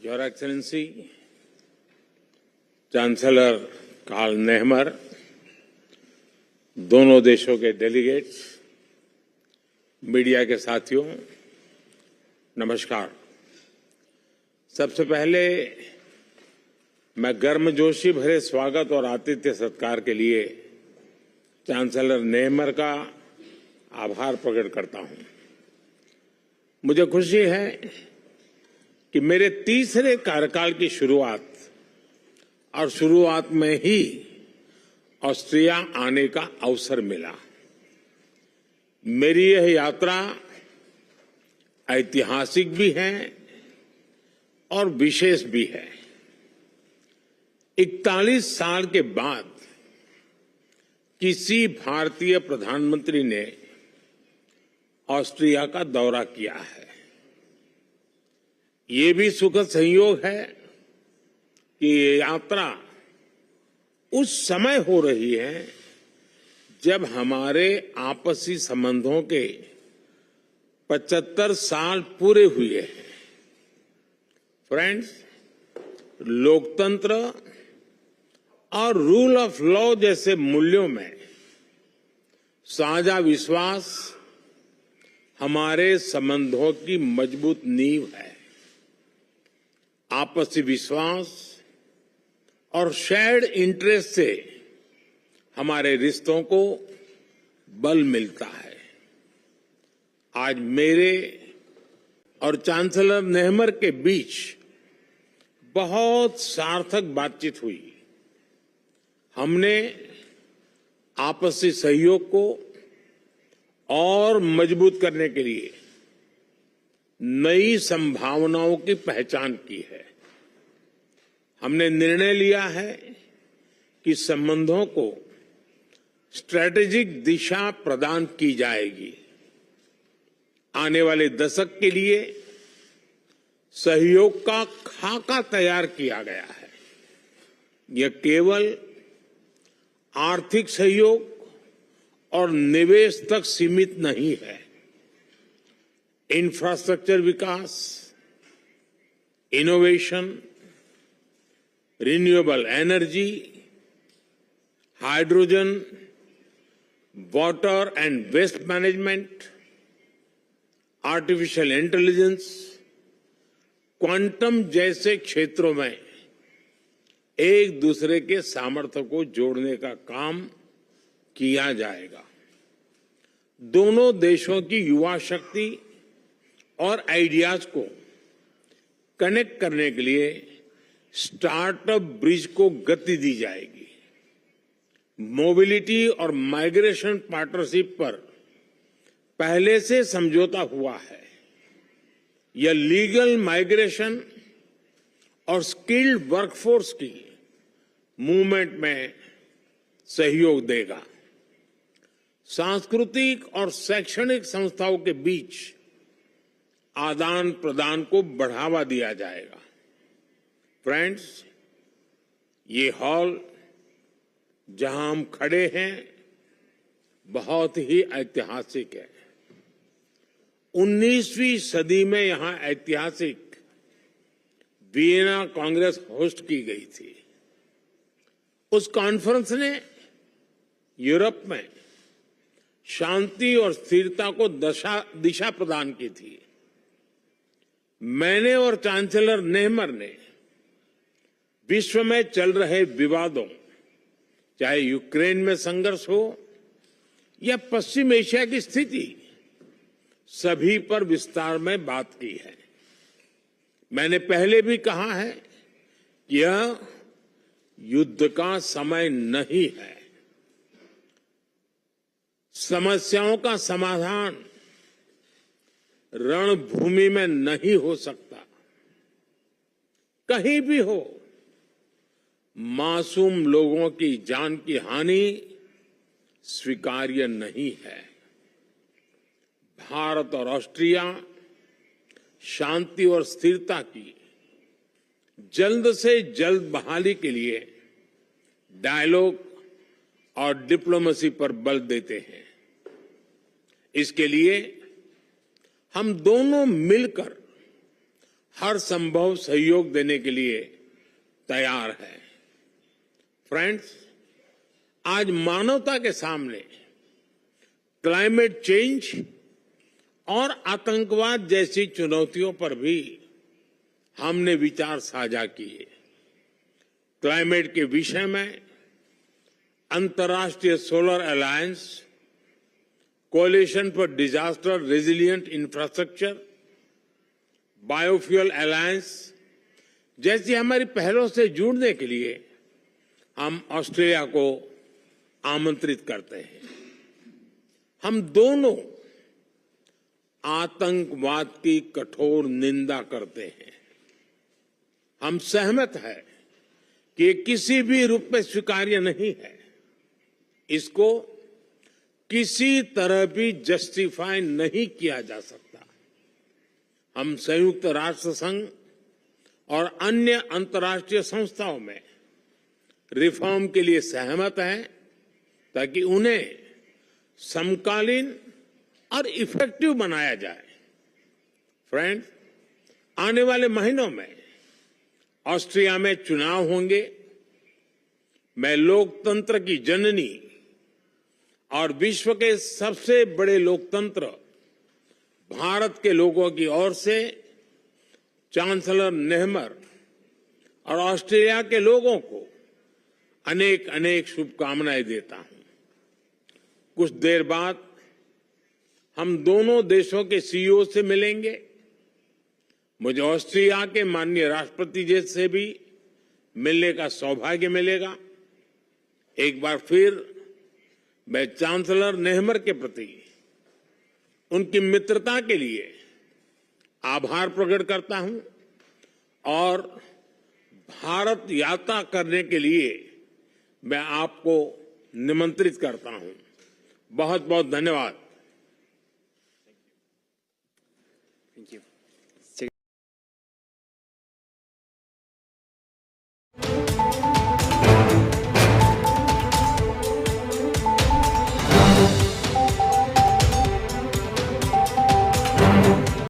Your Excellency, chancellor Karl Nehammer, दोनों देशों के डेलीगेट्स, मीडिया के साथियों, नमस्कार। सबसे पहले मैं गर्मजोशी भरे स्वागत और आतिथ्य सत्कार के लिए चांसलर नेहमर का आभार प्रकट करता हूं। मुझे खुशी है कि मेरे तीसरे कार्यकाल की शुरुआत में ही ऑस्ट्रिया आने का अवसर मिला। मेरी यह यात्रा ऐतिहासिक भी है और विशेष भी है। 41 साल के बाद किसी भारतीय प्रधानमंत्री ने ऑस्ट्रिया का दौरा किया है। ये भी सुखद संयोग है कि ये यात्रा उस समय हो रही है जब हमारे आपसी संबंधों के 75 साल पूरे हुए हैं। फ्रेंड्स, लोकतंत्र और रूल ऑफ लॉ जैसे मूल्यों में साझा विश्वास हमारे संबंधों की मजबूत नींव है। आपसी विश्वास और शेयर्ड इंटरेस्ट से हमारे रिश्तों को बल मिलता है। आज मेरे और चांसलर नेहमर के बीच बहुत सार्थक बातचीत हुई। हमने आपसी सहयोग को और मजबूत करने के लिए नई संभावनाओं की पहचान की है। हमने निर्णय लिया है कि संबंधों को स्ट्रैटेजिक दिशा प्रदान की जाएगी। आने वाले दशक के लिए सहयोग का खाका तैयार किया गया है। यह केवल आर्थिक सहयोग और निवेश तक सीमित नहीं है। इंफ्रास्ट्रक्चर विकास, innovation, renewable energy, hydrogen, water and waste management, artificial intelligence, quantum जैसे क्षेत्रों में एक दूसरे के सामर्थ्य को जोड़ने का काम किया जाएगा। दोनों देशों की युवा शक्ति और आइडियाज को कनेक्ट करने के लिए स्टार्टअप ब्रिज को गति दी जाएगी। मोबिलिटी और माइग्रेशन पार्टनरशिप पर पहले से समझौता हुआ है। यह लीगल माइग्रेशन और स्किल्ड वर्कफोर्स की मूवमेंट में सहयोग देगा। सांस्कृतिक और शैक्षणिक संस्थाओं के बीच आदान प्रदान को बढ़ावा दिया जाएगा। फ्रेंड्स, ये हॉल जहां हम खड़े हैं बहुत ही ऐतिहासिक है। 19वीं सदी में यहां ऐतिहासिक वियना कांग्रेस होस्ट की गई थी। उस कॉन्फ्रेंस ने यूरोप में शांति और स्थिरता को दिशा प्रदान की थी। मैंने और चांसलर नेहमर ने विश्व में चल रहे विवादों, चाहे यूक्रेन में संघर्ष हो या पश्चिम एशिया की स्थिति, सभी पर विस्तार में बात की है। मैंने पहले भी कहा है कि यह युद्ध का समय नहीं है। समस्याओं का समाधान रणभूमि में नहीं हो सकता। कहीं भी हो, मासूम लोगों की जान की हानि स्वीकार्य नहीं है। भारत और ऑस्ट्रिया शांति और स्थिरता की जल्द से जल्द बहाली के लिए डायलॉग और डिप्लोमेसी पर बल देते हैं। इसके लिए हम दोनों मिलकर हर संभव सहयोग देने के लिए तैयार है। फ्रेंड्स, आज मानवता के सामने क्लाइमेट चेंज और आतंकवाद जैसी चुनौतियों पर भी हमने विचार साझा किए। क्लाइमेट के विषय में अंतर्राष्ट्रीय solar alliance, coalition for disaster resilient infrastructure, biofuel alliance जैसी हमारी पहलों से जुड़ने के लिए हम ऑस्ट्रेलिया को आमंत्रित करते हैं। हम दोनों आतंकवाद की कठोर निंदा करते हैं। हम सहमत हैं कि ये किसी भी रूप में स्वीकार्य नहीं है। इसको किसी तरह भी जस्टिफाई नहीं किया जा सकता। हम संयुक्त राष्ट्र संघ और अन्य अंतर्राष्ट्रीय संस्थाओं में रिफॉर्म के लिए सहमत हैं ताकि उन्हें समकालीन और इफेक्टिव बनाया जाए। फ्रेंड्स, आने वाले महीनों में ऑस्ट्रिया में चुनाव होंगे। मैं लोकतंत्र की जननी और विश्व के सबसे बड़े लोकतंत्र भारत के लोगों की ओर से चांसलर नेहमर और ऑस्ट्रेलिया के लोगों को अनेक अनेक शुभकामनाएं देता हूं। कुछ देर बाद हम दोनों देशों के सीईओ से मिलेंगे। मुझे ऑस्ट्रिया के माननीय राष्ट्रपति जी से भी मिलने का सौभाग्य मिलेगा। एक बार फिर मैं चांसलर नेहमर के प्रति उनकी मित्रता के लिए आभार प्रकट करता हूं और भारत यात्रा करने के लिए मैं आपको निमंत्रित करता हूं। बहुत बहुत धन्यवाद। Thank you.